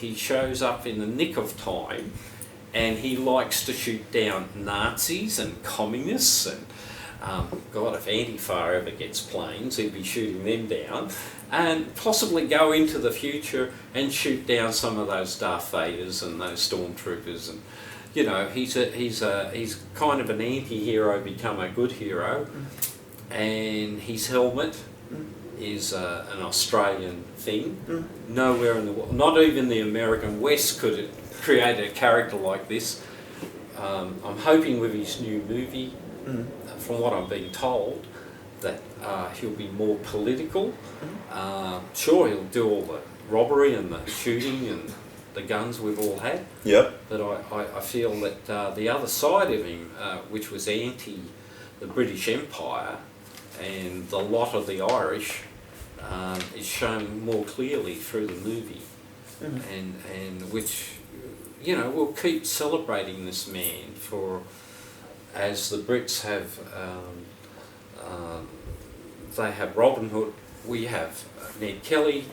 He shows up in the nick of time. And he likes to shoot down Nazis and communists and, God, if Antifa ever gets planes, he'd be shooting them down. And possibly go into the future and shoot down some of those Darth Vaders and those stormtroopers. And, you know, he's kind of an anti-hero become a good hero. And his helmet is an Australian thing. Nowhere in the world, not even the American West could it create a character like this. I'm hoping with his new movie, from what I'm being told, that he'll be more political. Sure, he'll do all the robbery and the shooting and the guns we've all had. Yep. But I feel that the other side of him, which was anti the British Empire and the lot of the Irish, is shown more clearly through the movie, and which, you know, we'll keep celebrating this man for, as the Brits have, they have Robin Hood, we have Ned Kelly,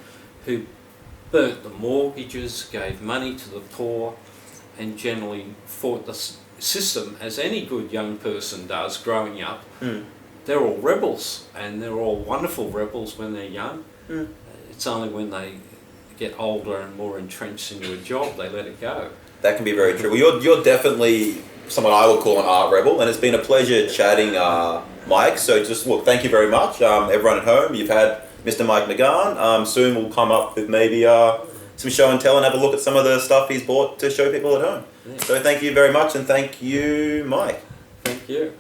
who burnt the mortgages, gave money to the poor, and generally fought the system, as any good young person does growing up. They're all rebels, and they're all wonderful rebels when they're young. It's only when they get older and more entrenched into a job they let it go. That can be very true. Well, you're definitely someone I would call an art rebel, and it's been a pleasure chatting, Mike. So just look, thank you very much, everyone at home. You've had Mr. Mike McGann. Soon we'll come up with maybe some show and tell and have a look at some of the stuff he's bought to show people at home. Yeah. So thank you very much, and thank you, Mike. Thank you.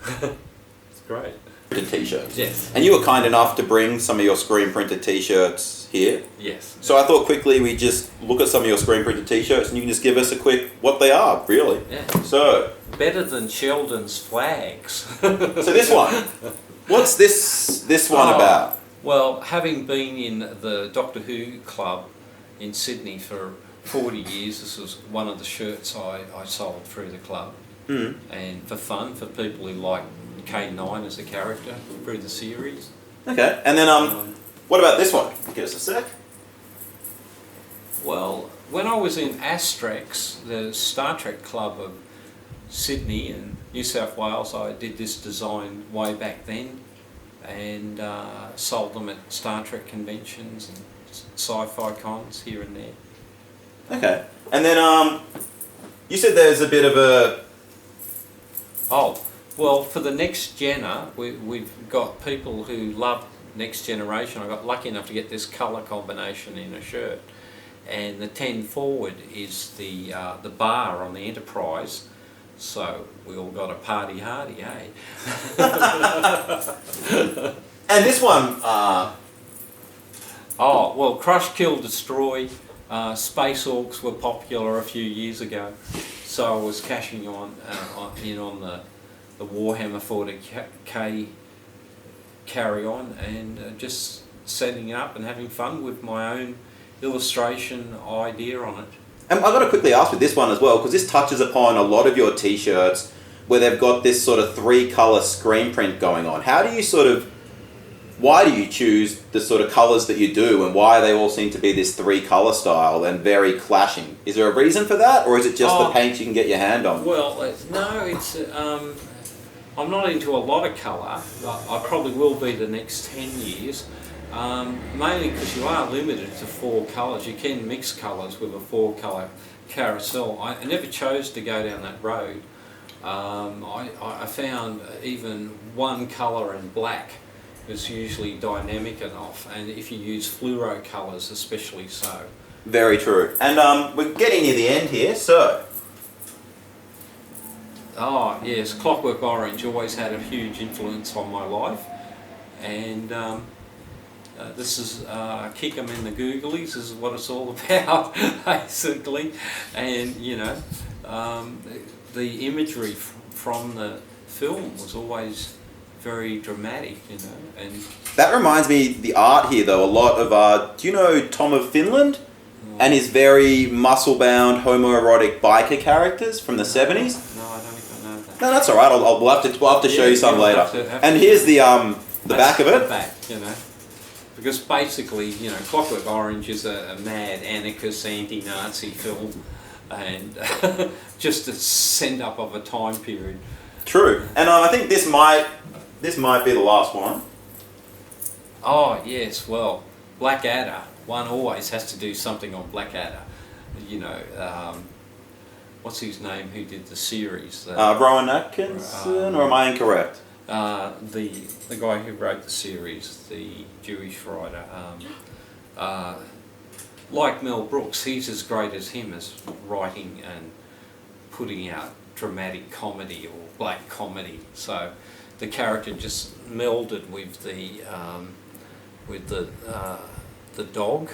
It's great. T-shirts. Yes. And you were kind enough to bring some of your screen printed T-shirts here. Yes. So I thought quickly we'd just look at some of your screen printed T-shirts and you can just give us a quick what they are, really. Yeah. So better than Sheldon's flags. So this one. What's this one about? Well, having been in the Doctor Who club in Sydney for 40 years, this was one of the shirts I sold through the club. And for fun, for people who like K9 as a character through the series. Okay, and then what about this one? Give us a sec. Well, when I was in Astrax, the Star Trek club of Sydney and New South Wales, I did this design way back then and sold them at Star Trek conventions and sci-fi cons here and there. Okay, and then you said there's a bit of a... Oh, well, for the Next Genner, we've got people who love Next Generation. I got lucky enough to get this colour combination in a shirt. And the 10 forward is the bar on the Enterprise. So we all got a party hardy, eh? And this one... Oh, well, Crush, Kill, Destroy. Space Orcs were popular a few years ago. So I was cashing on the Warhammer 40k carry-on and just setting it up and having fun with my own illustration idea on it. And I've got to quickly ask with this one as well, because this touches upon a lot of your t-shirts where they've got this sort of 3-colour screen print going on. How do you why do you choose the sort of colours that you do, and why they all seem to be this 3-colour style and very clashing? Is there a reason for that, or is it just the paint you can get your hand on? Well, no, it's... I'm not into a lot of colour. I probably will be the next 10 years. Mainly because you are limited to 4 colours. You can mix colours with a 4-colour carousel. I never chose to go down that road. I found even 1 colour in black is usually dynamic enough, and if you use fluoro colours especially so. Very true. And we're getting near the end here, so... Oh yes, Clockwork Orange always had a huge influence on my life, and this is kick 'em in the googlies, this is what it's all about basically. And you know, the imagery from the film was always very dramatic, you know. And that reminds me, the art here though, a lot of do you know Tom of Finland and his very muscle-bound homoerotic biker characters from the 70s? No, I don't think I know that. No, that's all right. We'll have to show you some later. And here's the back of it. The back, you know, because basically, you know, Clockwork Orange is a mad anarchist, anti-Nazi film, and just a send-up of a time period. True, and I think this might be the last one. Oh yes, well, Blackadder. One always has to do something on Blackadder. You know, what's his name? Who did the series? Rowan Atkinson, or am I incorrect? The guy who wrote the series, the Jewish writer. Like Mel Brooks, he's as great as him as writing and putting out dramatic comedy or black comedy. So the character just melded with the dog,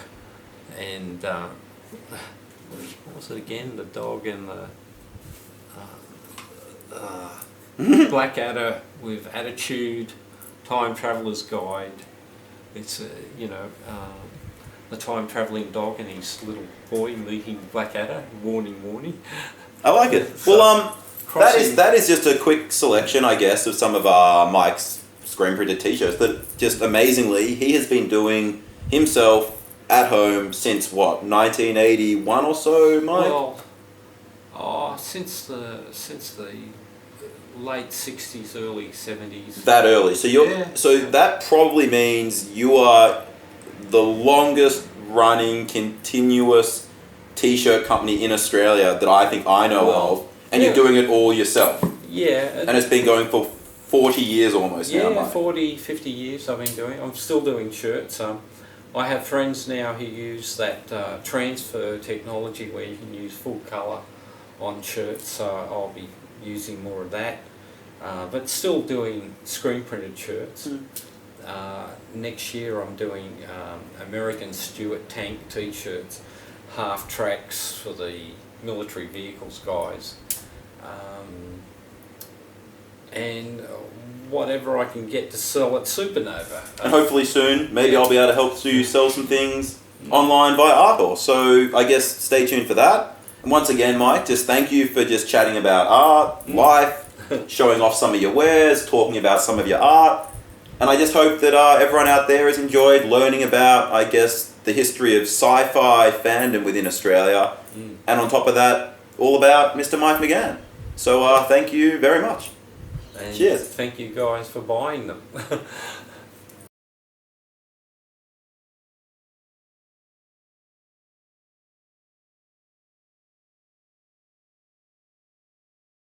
and what was it again? The dog and the Blackadder with attitude, Time Traveller's Guide. It's you know, the time travelling dog and his little boy meeting Blackadder. Warning, warning. I like it. So, well, that is just a quick selection, I guess, of some of Mike's screen printed t-shirts that just amazingly he has been doing himself at home since what, 1981 or so, Mike? Well, since the late 60s, early 70s. That early. So that probably means you are the longest running continuous t-shirt company in Australia that I think I know of, and you're doing it all yourself. Yeah. And it's been going for 40 years almost now, Mike. 40, 50 years I've been doing. I'm still doing shirts. I have friends now who use that transfer technology where you can use full colour on shirts, so I'll be using more of that. But still doing screen printed shirts. Next year I'm doing American Stuart tank t-shirts, half tracks for the military vehicles guys. And whatever I can get to sell at Supernova. And hopefully soon, maybe I'll be able to help you sell some things online via Arthur. So I guess stay tuned for that. And once again, Mike, just thank you for just chatting about art, life, showing off some of your wares, talking about some of your art. And I just hope that everyone out there has enjoyed learning about, I guess, the history of sci-fi fandom within Australia. And on top of that, all about Mr. Mike McGann. So thank you very much. And cheers. Thank you guys for buying them.